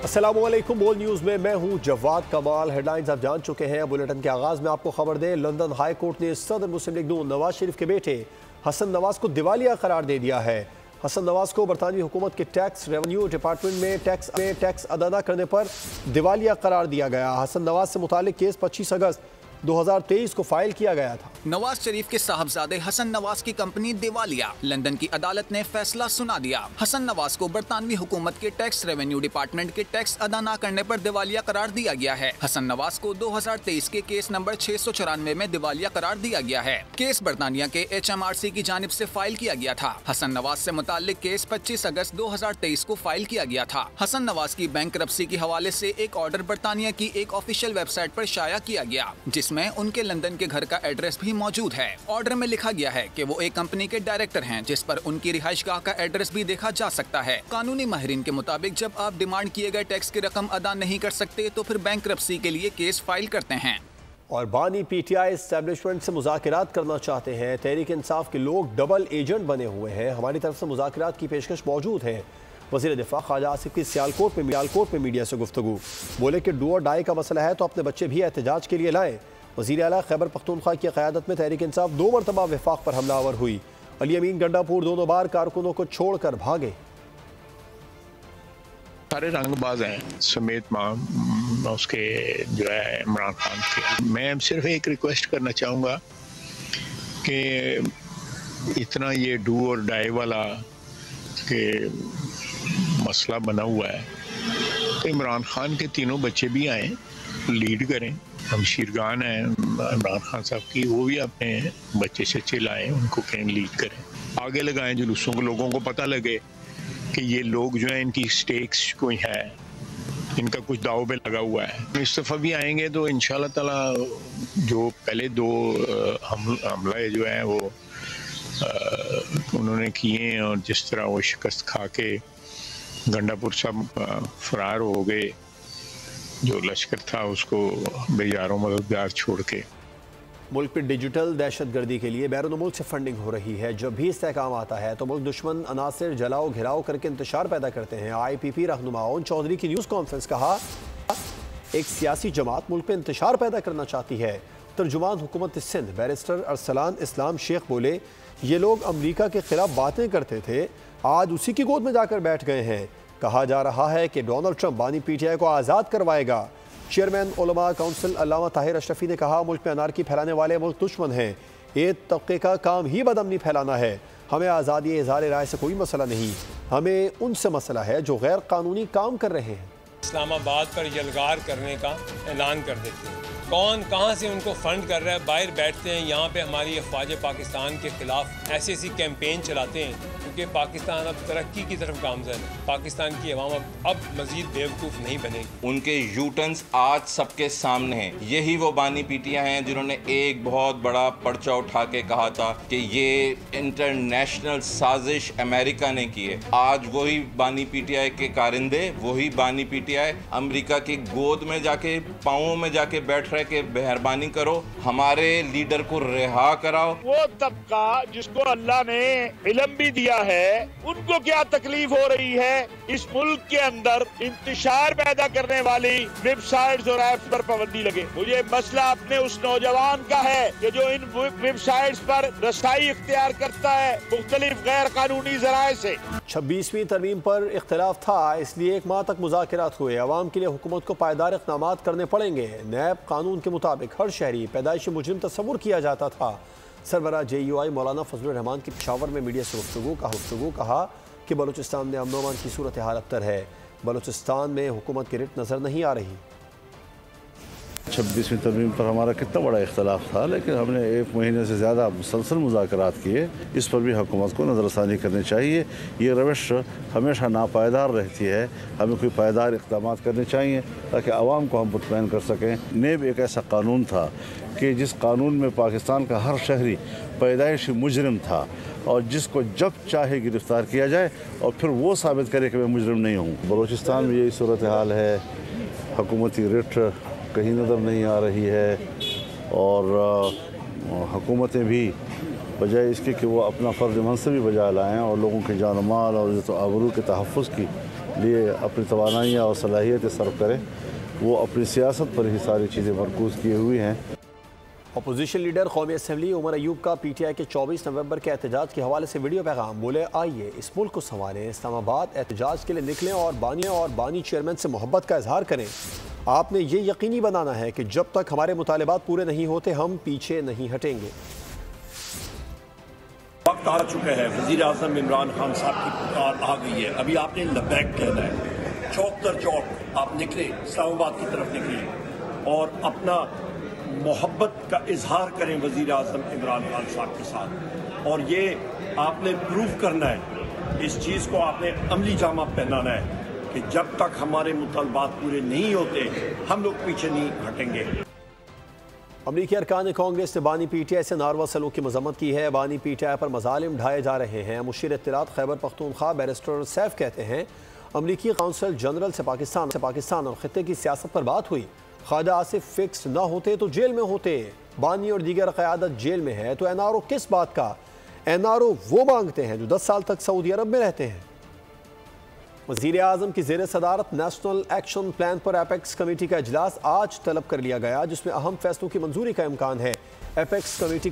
अस्सलामुअलैकुम। बोल न्यूज़ में मैं हूं जवाद कमाल। हेडलाइंस आप जान चुके हैं। बुलेटिन के आगाज़ में आपको खबर दें, लंदन हाई कोर्ट ने सदर मुस्लिम लीग नून नवाज शरीफ के बेटे हसन नवाज को दिवालिया करार दे दिया है। हसन नवाज को बरतानवी हुकूमत के टैक्स रेवेन्यू डिपार्टमेंट में टैक्स अदा न करने पर दिवालिया करार दिया गया। हसन नवाज से मुतालिक केस 25 अगस्त 2023 को फाइल किया गया था। नवाज शरीफ के साहबजादे हसन नवाज की कंपनी दिवालिया। लंदन की अदालत ने फैसला सुना दिया। हसन नवाज को बरतानवी हुकूमत के टैक्स रेवेन्यू डिपार्टमेंट के टैक्स अदा न करने पर दिवालिया करार दिया गया है। हसन नवाज को 2023 के केस नंबर 694 में दिवालिया करार दिया गया है। केस बरतानिया के HMRC की जानिब से फाइल किया गया था। हसन नवाज से मुतालिक केस 25 अगस्त 2023 को फाइल किया गया था। हसन नवाज की बैंकरप्सी के हवाले से एक ऑर्डर बरतानिया की एक ऑफिशियल वेबसाइट पर शाया किया गया, जिसमें उनके लंदन के घर का एड्रेस भी मौजूद है। ऑर्डर में लिखा गया है कि वो एक कंपनी के डायरेक्टर हैं, जिस पर उनकी रिहाइशगाह का एड्रेस भी देखा जा सकता है। कानूनी माहिरीन के मुताबिक जब आप डिमांड किए गए टैक्स की रकम अदा नहीं कर सकते तो फिर बैंकरप्सी के लिए केस फाइल करते हैं। और बानी PTI एस्टेब्लिशमेंट से मुज़ाकरात करना चाहते हैं। तहरीक इंसाफ के लोग डबल एजेंट बने हुए हैं। हमारी तरफ से मुज़ाकरात की पेशकश मौजूद है। वज़ीर दिफा ख्वाजा आसिफ की सियालकोट में मीडिया से गुफ्तगू। बोले कि डू और डाई का मसला है तो अपने बच्चे भी एहतजाज के लिए लाएं। वज़ीर आला खैबर पख्तूनख्वा की क़यादत में तहरीक इंसाफ 2 मरतबा वफाक पर हमलावर हुई। अली अमीन गंडापुर दोनों बार कारकुनों को छोड़कर भागे। सारे रंगबाज हैं समेत उसके जो है इमरान खान के। मैं सिर्फ एक रिक्वेस्ट करना चाहूँगा कि इतना ये डू और डाई वाला के मसला बना हुआ है तो इमरान खान के तीनों बच्चे भी आए, लीड करें। शमशीरगान है इमरान खान साहब की, वो भी अपने बच्चे से लाएं, उनको कहीं लीड करें, आगे लगाएं जुलूसों को, लोगों को पता लगे कि ये लोग जो है इनकी स्टेक्स कोई है, इनका कुछ दाव पे लगा हुआ है। इस दफ़ा भी आएंगे तो इंशाल्लाह ताला जो पहले 2 हमला जो है वो उन्होंने किए और जिस तरह वो शिकस्त खा के गंडापुर सब फरार हो गए, जो लश्कर था उसको बेयारों मददगार छोड़ के। मुल्क पर डिजिटल दहशतगर्दी के लिए बैरून मुल्क से फंडिंग हो रही है। जब भी इस्तेहकाम आता है तो मुल्क दुश्मन अनासिर जलाओ घिराव करके इंतशार पैदा करते हैं। IPP रहनुमा ओन चौधरी की न्यूज़ कॉन्फ्रेंस कहा, एक सियासी जमात मुल्क पर इंतशार पैदा करना चाहती है। तर्जुमान हुकूमत सिंध बैरिस्टर अरसलान इस्लाम शेख बोले, ये लोग अमरीका के खिलाफ बातें करते थे, आज उसी की गोद में जाकर बैठ गए हैं। कहा जा रहा है कि डोनाल्ड ट्रंप बानी PTI को आज़ाद करवाएगा। चेयरमैन उलमा काउंसिल अल्लामा ताहिर अशरफी ने कहा, मुल्क में अनारकी फैलाने वाले मुल्क दुश्मन हैं। एक तबके का काम ही बदअमनी फैलाना है। हमें आज़ादी इज़हार राय से कोई मसला नहीं, हमें उनसे मसला है जो गैर कानूनी काम कर रहे हैं। इस्लामाबाद पर यलगार करने का ऐलान कर देते हैं। कौन कहाँ से उनको फंड कर रहा है, बाहर बैठते हैं, यहाँ पे हमारी अफवाज पाकिस्तान के खिलाफ ऐसी कैंपेन चलाते हैं, क्योंकि पाकिस्तान अब तरक्की की तरफ गामज़न है। पाकिस्तान की अवाम अब मजीद बेवकूफ़ नहीं बनेगी। उनके यूटर्न्स आज सबके सामने हैं। यही वो बानी PTI हैं जिन्होंने एक बहुत बड़ा पर्चा उठा के कहा था कि ये इंटरनेशनल साजिश अमेरिका ने की है। आज वही बानी PTI के कारिंदे, वही बानी PTI अमेरिका की गोद में जाके, पाँवों में जाके बैठ रहे कि मेहरबानी करो, हमारे लीडर को रिहा कराओ। वो तबका जिसको अल्लाह ने इल्म भी दिया है, उनको क्या तकलीफ हो रही है? इस मुल्क के अंदर इंतशार पैदा करने वाली वेबसाइट्स और ऐप्स पर पाबंदी लगे। मुझे मसला अपने उस नौजवान का है कि जो इन वेबसाइट्स पर रसाई इख्तियार करता है मुख्तलिफ गैर कानूनी जराए से। 26वीं तरमीम पर इख्तिलाफ था, इसलिए 1 माह तक मुज़ाकरात हुए। अवाम के लिए हुकूमत को पायदार इक़दामात करने पड़ेंगे। नैब कानून के मुताबिक हर शहरी पैदाइशी मुजरिम तस्वुर किया जाता था। सरबराह JUI मौलाना फजलुर रहमान की पेशावर में मीडिया से गुफ्तगू कहा कि बलूचिस्तान में अमन अमान की सूरत हाल अबतर है। बलूचिस्तान में हुकूमत की रिट नज़र नहीं आ रही। 26वीं तरमीम पर हमारा कितना बड़ा इख्तलाफ था, लेकिन हमने 1 महीने से ज़्यादा मुसलसल मुज़ाकरात किए। इस पर भी हुकूमत को नज़रसानी करनी चाहिए। ये रविश हमेशा नापायदार रहती है। हमें कोई पायदार इक़दाम करने चाहिए ताकि आवाम को हम मुतमईन कर सकें। नेब एक ऐसा कानून था कि जिस कानून में पाकिस्तान का हर शहरी पैदाइशी मुजरिम था और जिसको जब चाहे गिरफ़्तार किया जाए और फिर वो साबित करे कि मैं मुजरिम नहीं हूँ। बलूचिस्तान में यही सूरत हाल है। हुकूमती रिट कहीं नज़र नहीं आ रही है और हुकूमतें भी बजाय इसके कि वो अपना फ़र्ज़ मनसबी बजा लाएँ और लोगों के जान माल और आबरू के तहफ़्फ़ुज़ की लिए अपनी तवानाइयाँ और सलाहियतें सर्व करें। वो अपनी सियासत पर ही सारी चीज़ें मरकूज़ किए हुए हैं। अपोजिशन लीडर कौमी असम्बली उमर अयूब का PTI के 24 नवंबर के एहतजाज के हवाले से वीडियो पैगाम। बोले, आइए इस मुल्क को संभालें, इस्लामाबाद एहतजाज के लिए निकलें और बानी चेयरमैन से मोहब्बत का इजहार करें। आपने ये यकीनी बनाना है कि जब तक हमारे मुतालिबात पूरे नहीं होते हम पीछे नहीं हटेंगे। वक्त आ चुका है, वज़ीर आज़म इमरान खान साहब की पुकार आ गई है। अभी आपने लबैक कहना है। चौक दर चौक आप निकले, इस्लामाबाद की तरफ निकले और अपना मोहब्बत का इजहार करें वज़ीर आज़म इमरान खान साहब के साथ। और ये आपने प्रूव करना है, इस चीज़ को आपने अमली जामा पहनाना है कि जब तक हमारे मुतालबात पूरे नहीं होते हम लोग पीछे नहीं हटेंगे। अमरीकी अरकान कांग्रेस ने बानी PTI से नारवा सलूक की मजम्मत की है। बानी PTI पर मजालिम ढाए जा रहे हैं। मुशीर इत्तलात खैबर पख्तूनख्वा बैरिस्टर सैफ कहते हैं, अमरीकी कौंसल जनरल से पाकिस्तान और खित्ते की सियासत पर बात हुई। ख्वाजा आसिफ फिक्स न होते तो जेल में होते। बानी और दीगर क़यादत जेल में है तो NRO किस बात का? NRO वो मांगते हैं जो 10 साल तक सऊदी अरब में रहते हैं। वज़ीर आज़म की ज़ेर सदारत नेशनल एक्शन प्लान पर एपेक्स कमेटी का इजलास आज तलब कर लिया गया, जिसमें अहम फैसलों की मंजूरी का इम्कान है। एपेक्स कमेटी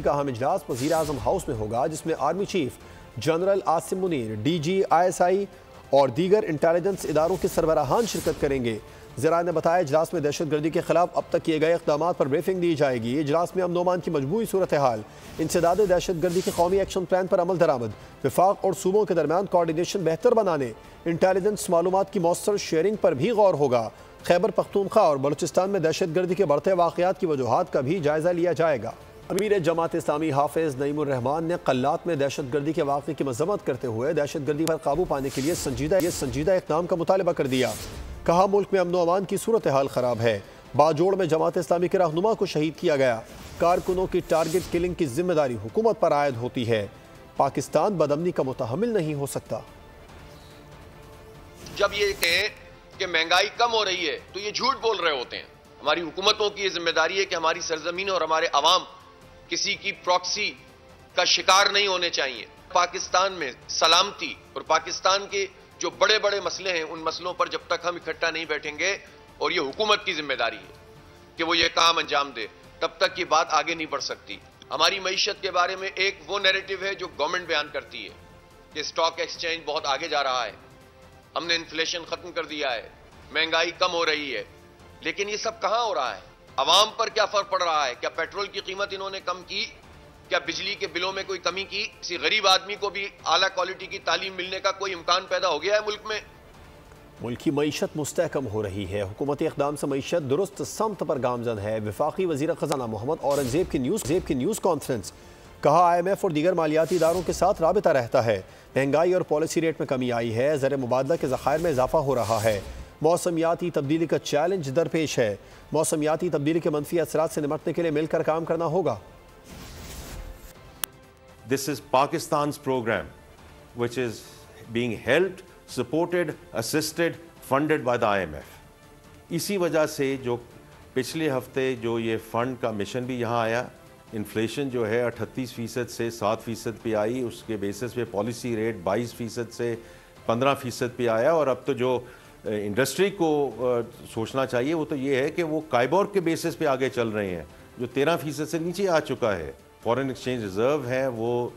का अहम इजलास वज़ीर आज़म हाउस में होगा, जिसमें army chief general Asim Munir, DG ISI और दीगर इंटेलिजेंस इदारों के सरबराहान शिरकत करेंगे। ज़रा ने बताया, इजलास में दहशतगर्दी के खिलाफ अब तक किए गए इक़दाम पर ब्रीफिंग दी जाएगी। इजलास में अमन ओमान की मजमूई सूरत हाल, इंसदाद दहशतगर्दी के कौमी एक्शन प्लान पर अमल दरामद, विफाक और सूबों के दरमियान कोऑर्डिनेशन बेहतर बनाने, इंटेलिजेंस मालूमात की मौसर शेयरिंग पर भी गौर होगा। खैबर पख्तूनख्वा और बलूचिस्तान में दहशतगर्दी के बढ़ते वाक़यात की वजूहात का भी जायज़ा लिया जाएगा। अमीर जमात इस्लामी हाफिज़ नईमुर रहमान ने कल्लात में दहशतगर्दी के वाक़े की मज़म्मत करते हुए दहशतगर्दी पर काबू पाने के लिए संजीदा इक़दाम का मुतालबा कर दिया। कहा, मुल्क में अमन अमान की सूरत हाल ख़राब है। बाजोड़ में जमात इस्लामी के रहनुमा को शहीद किया गया। कारकुनों की टारगेट किलिंग की जिम्मेदारी हुकूमत पर आयद होती है। पाकिस्तान बदअमनी का मुतहम्मिल नहीं हो सकता। जब ये कहें कि महंगाई कम हो रही है तो ये झूठ बोल रहे होते हैं। हमारी हुकूमतों की ये जिम्मेदारी है कि हमारी सरजमीन और हमारे अवाम किसी की प्रॉक्सी का शिकार नहीं होने चाहिए। पाकिस्तान में सलामती और पाकिस्तान के जो बड़े बड़े मसले हैं, उन मसलों पर जब तक हम इकट्ठा नहीं बैठेंगे और ये हुकूमत की जिम्मेदारी है कि वो ये काम अंजाम दे, तब तक ये बात आगे नहीं बढ़ सकती। हमारी मईशत के बारे में एक वो नैरेटिव है जो गवर्नमेंट बयान करती है कि स्टॉक एक्सचेंज बहुत आगे जा रहा है, हमने इन्फ्लेशन खत्म कर दिया है, महंगाई कम हो रही है, लेकिन ये सब कहां हो रहा है? अवाम पर क्या फर्क पड़ रहा है? क्या पेट्रोल की कीमत इन्होंने कम की? क्या बिजली के बिलों में कोई कमी की? किसी गरीब आदमी को भी आला क्वालिटी की तालीम मिलने का कोई इम्कान पैदा हो गया है मुल्क में? मुल्क की मईशत मुस्तहकम हो रही है। हुकूमती इक़दाम से मईशत दुरुस्त समत पर गामजन है। वफाकी वज़ीर ख़ज़ाना मोहम्मद औरंगज़ेब की न्यूज़ कॉन्फ्रेंस। कहा, IMF और दीगर मालियाती इदारों के साथ राबिता रहता है। महंगाई और पॉलिसी रेट में कमी आई है। ज़र मुबादला के ज़खायर में इजाफा हो रहा है। मौसमियाती तब्दीली का चैलेंज दरपेश है। मौसमियाती तब्दीली के मनफी असरात से निपटने के लिए मिलकर काम करना होगा। This is Pakistan's program, which is being helped, supported, assisted, funded by the IMF. इसी वजह से जो पिछले हफ्ते जो ये फ़ंड का मिशन भी यहाँ आया, इन्फ्लेशन जो है 38% से 7% पे आई, उसके बेसिस पे पॉलिसी रेट 22% से 15% पे आया। और अब तो जो इंडस्ट्री को सोचना चाहिए वो तो ये है कि वो काइबोर के बेसिस पे आगे चल रहे हैं, जो 13% से नीचे आ चुका है। फॉरेन एक्सचेंज रिजर्व है वो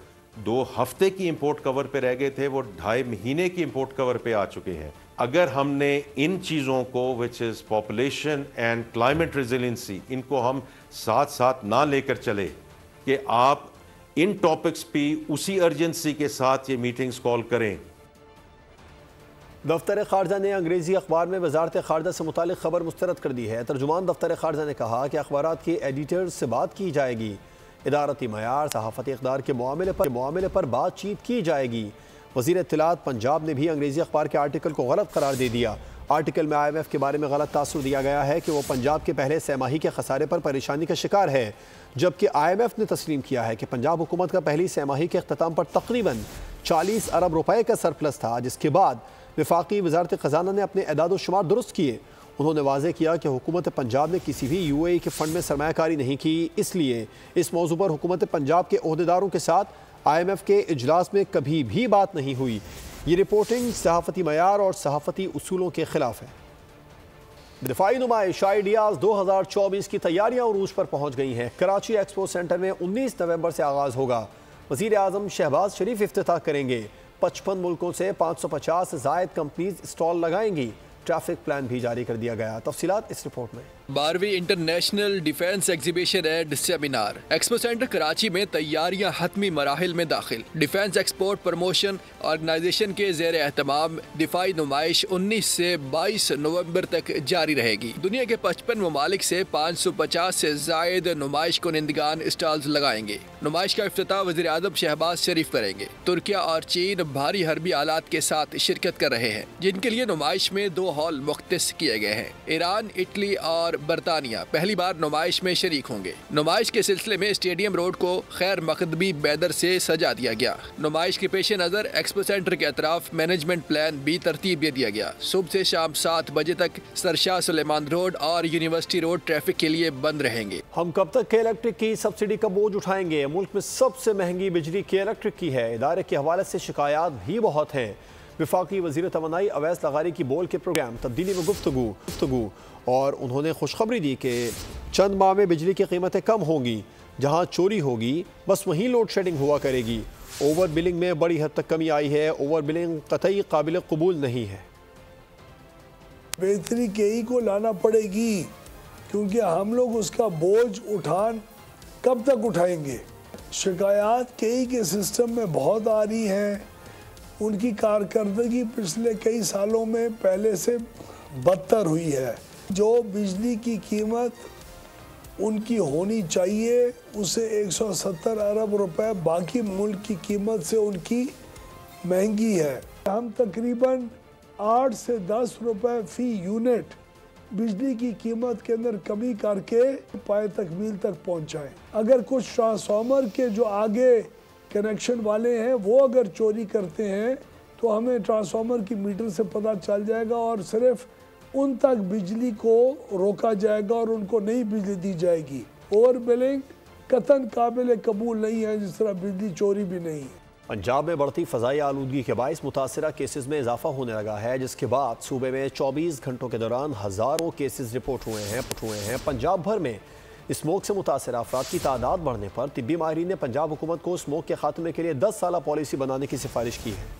2 हफ्ते की इंपोर्ट कवर पे रह गए थे, वो 2.5 महीने की इंपोर्ट कवर पे आ चुके हैं। अगर हमने इन चीज़ों को, which is population and climate resiliency, इनको हम साथ साथ ना लेकर चले कि आप इन टॉपिक्स पे उसी अर्जेंसी के साथ ये मीटिंग्स कॉल करें। दफ्तर खारजा ने अंग्रेजी अखबार में वजारत खारजा से मुतालिक खबर मुस्तरद कर दी है। तर्जुमान दफ्तर खारजा ने कहा कि अखबारात के एडिटर्स से बात की जाएगी, इदारती मयार सहाफ़ती इक़दार के मामले पर बातचीत की जाएगी। वज़ीर इत्तलात पंजाब ने भी अंग्रेजी अखबार के आर्टिकल को गलत करार दे दिया। आर्टिकल में IMF के बारे में गलत तासुर दिया गया है कि वो पंजाब के पहले सहमाही के खसारे पर परेशानी का शिकार है, जबकि IMF ने तस्लीम किया है कि पंजाब हुकूमत का पहली सहमाही के अख्ताम पर तकरीबन 40 अरब रुपए का सरप्लस था, जिसके बाद वफाकी वजारत ख़जाना ने अपने एदाद शुमार दुरुस्त किए। उन्होंने वाज़ेह किया कि हुकूमत पंजाब ने किसी भी UAE के फ़ंड में सरमायाकारी नहीं की, इसलिए इस मौजू पर हुकूमत पंजाब के ओहदेदारों के साथ IMF के इजलास में कभी भी बात नहीं हुई। ये रिपोर्टिंग सहाफ़ती मयार और सहाफ़ती उसूलों के खिलाफ है। दिफाई नुमाइश आइडियाज़ 2024 की तैयारियां उरूज पर पहुंच गई हैं। कराची एक्सपो सेंटर में 19 नवंबर से आगाज़ होगा। वज़ीर आज़म शहबाज शरीफ इफ्तिताह करेंगे। 55 मुल्कों से 550 से ज़ायद कंपनीज स्टॉल लगाएंगी। ट्रैफिक प्लान भी जारी कर दिया गया। तफसीलात इस रिपोर्ट में। 12वीं international defence exhibition and seminar expo centre Karachi में तैयारियां हतमी मराहिल में दाखिल। डिफेंस एक्सपोर्ट प्रमोशन ऑर्गेनाइजेशन के ज़ेर एहतमाम दिफाई नुमाइश 19 से 22 नवंबर तक जारी रहेगी। दुनिया के 55 ममालिक से 550 से जायद नुमाइश कुनिंदगान स्टॉल्स लगाएंगे। नुमाइश का इफ्तिताह वज़ीर आज़म शहबाज शरीफ करेंगे। तुर्किया और चीन भारी हरबी आलात के साथ शिरकत कर रहे हैं, जिनके लिए नुमाइश में 2 हॉल मुख्तस किए गए हैं। ईरान, इटली और बरतानिया पहली बार नुमाइश में शरीक होंगे। नुमाइश के सिलसिले में स्टेडियम रोड को खैर मकदमी बैदर से सजा दिया गया। नुमाइश के पेश नज़र एक्सपो सेंटर के अतराफ मैनेजमेंट प्लान भी तरतीब दे दिया गया। सुबह से शाम 7 बजे तक सरशाह सुलेमान रोड और यूनिवर्सिटी रोड ट्रैफिक के लिए बंद रहेंगे। हम कब तक के इलेक्ट्रिक की सब्सिडी का बोझ उठाएंगे? मुल्क में सबसे महंगी बिजली के इलेक्ट्रिक की है। इदारे के हवाले से शिकायत भी बहुत हैं। वफाकी वज़ीर तवानाई अवैस लगारी की बोल के प्रोग्राम तब्दीली में गुफ्तगू और उन्होंने खुशखबरी दी कि चंद माह में बिजली की कीमतें कम होंगी। जहां चोरी होगी बस वहीं लोड शेडिंग हुआ करेगी। ओवर बिलिंग में बड़ी हद तक कमी आई है। ओवर बिलिंग कतई काबिल कबूल नहीं है। बेहतरी केई को लाना पड़ेगी, क्योंकि हम लोग उसका बोझ कब तक उठाएंगे। शिकायत केई के सिस्टम में बहुत आ रही हैं। उनकी कारकर्दगी पिछले कई सालों में पहले से बदतर हुई है। जो बिजली की कीमत उनकी होनी चाहिए उसे 170 अरब रुपए बाकी मुल्क की कीमत से उनकी महंगी है। हम तकरीबन 8 से 10 रुपए फी यूनिट बिजली की कीमत के अंदर कमी करके पाए तकमील तक पहुंचाएं। अगर कुछ ट्रांसफार्मर के जो आगे कनेक्शन वाले हैं वो अगर चोरी करते हैं तो हमें ट्रांसफार्मर की मीटर से पता चल जाएगा और सिर्फ उन तक बिजली को रोका जाएगा और उनको नई बिजली दी जाएगी। ओवर बिलिंग कतन काबिल कबूल नहीं है, जिस तरह बिजली चोरी भी नहीं है। पंजाब में बढ़ती फ़ज़ाई आलूदगी के बायस मुतासरा केसेस में इजाफा होने लगा है, जिसके बाद सूबे में 24 घंटों के दौरान हज़ारों केसेस रिपोर्ट हुए हैं। पंजाब भर में स्मोक से मुतासर अफराद की तादाद बढ़ने पर तिब्बी माहिरीन ने पंजाब हुकूमत को स्मोक के खात्मे के लिए 10 साला पॉलिसी बनाने की सिफारिश की है।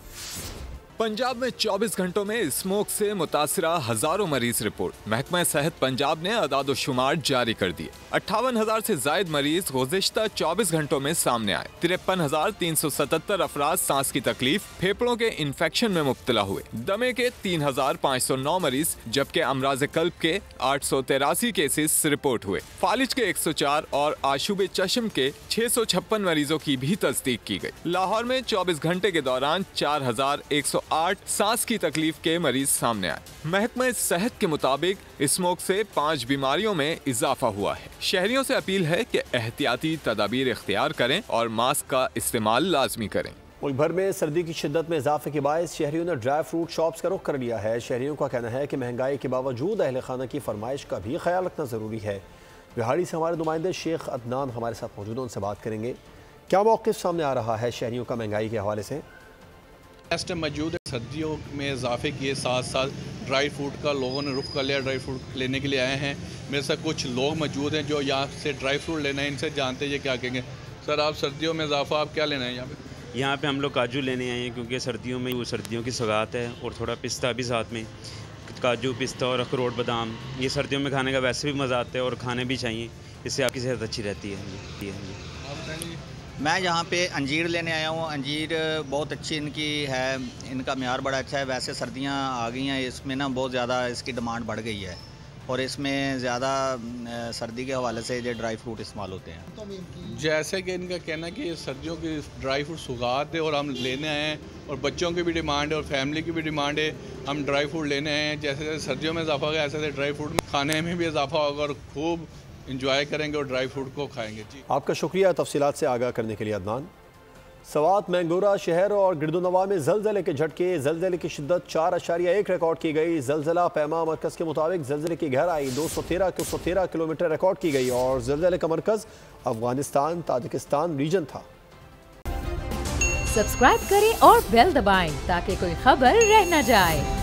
पंजाब में 24 घंटों में स्मोक से मुतासरा हजारों मरीज रिपोर्ट। महकमा सेहत पंजाब ने अदाद शुमार जारी कर दिए। 58,000 से जायद मरीज गुज़िश्ता 24 घंटों में सामने आए। 53,377 अफराद सांस की तकलीफ, फेफड़ों के इन्फेक्शन में मुब्तला हुए। दमे के 3,509 मरीज, जबकि अमराज कल्ब के 883 केसेस रिपोर्ट हुए। फालिज के 104 और आशूब चश्म के 656 मरीजों की भी तस्दीक की गई। लाहौर में 24 घंटे के दौरान 4,108 सांस की तकलीफ के मरीज सामने आए। महकमा सेहत के मुताबिक स्मोक से 5 बीमारियों में इजाफा हुआ है। शहरियों से अपील है कि एहतियाती तदाबीर इख्तियार करें और मास्क का इस्तेमाल लाजमी करें। मुल्क भर में सर्दी की शिद्दत में इजाफे के बायस शहरियों ने ड्राई फ्रूट शॉप्स का रुख कर लिया है। शहरियों का कहना है कि महंगाई के बावजूद अहले खाना की फरमाइश का भी ख्याल रखना ज़रूरी है। बिहाड़ी से हमारे नुमाइंदे शेख अदनान हमारे साथ मौजूद हैं, उनसे बात करेंगे। क्या मौक़िफ़ सामने आ रहा है शहरियों का महंगाई के हवाले से? इस टाइम मौजूद है। सर्दियों में इजाफे के साथ साथ ड्राई फ्रूट का लोगों ने रुख कर लिया। ड्राई फ्रूट लेने के लिए आए हैं। मेरे साथ कुछ लोग मौजूद हैं जो यहाँ से ड्राई फ्रूट लेना है। इनसे जानते हैं ये क्या कहेंगे। सर, आप सर्दियों में इजाफा आप क्या लेना है यहाँ पे? यहाँ पे हम लोग काजू लेने आए हैं, क्योंकि सर्दियों में वो सर्दियों की सौगात है और थोड़ा पिस्ता भी साथ में। काजू, पिस्ता और अखरोट, बादाम ये सर्दियों में खाने का वैसे भी मज़ा आता है और खाने भी चाहिए, इससे आपकी सेहत अच्छी रहती है। मैं यहाँ पे अंजीर लेने आया हूँ। अंजीर बहुत अच्छी इनकी है, इनका म्यार बड़ा अच्छा है। वैसे सर्दियाँ आ गई हैं, इसमें ना बहुत ज़्यादा इसकी डिमांड बढ़ गई है और इसमें ज़्यादा सर्दी के हवाले से ये ड्राई फ्रूट इस्तेमाल होते हैं। जैसे कि इनका कहना है कि सर्दियों की ड्राई फ्रूट सुगात है और हम लेने आए हैं, और बच्चों की भी डिमांड है और फैमिली की भी डिमांड है। हम ड्राई फ्रूट लेने आए हैं। जैसे जैसे सर्दियों में इजाफा होगा, ऐसे ऐसे ड्राई फ्रूट में खाने में भी इजाफा होगा और खूब इंजॉय करेंगे और ड्राई फ्रूट को खाएंगे। जी, आपका शुक्रिया तफसीलात से आगाह करने के लिए अदनान। सवात, मैंगोरा शहर और गिरदोनवा में जलजले के झटके। जलजले की शिद्दत 4.1 रिकॉर्ड की गई। जलजला पैमा मरकज़ के मुताबिक जलजले की गहराई 213 किलोमीटर रिकॉर्ड की गई और जलजले का मरकज़ अफगानिस्तान ताजिकिस्तान रीजन था। सब्सक्राइब करें और बेल दबाएं ताकि कोई खबर रह न जाए।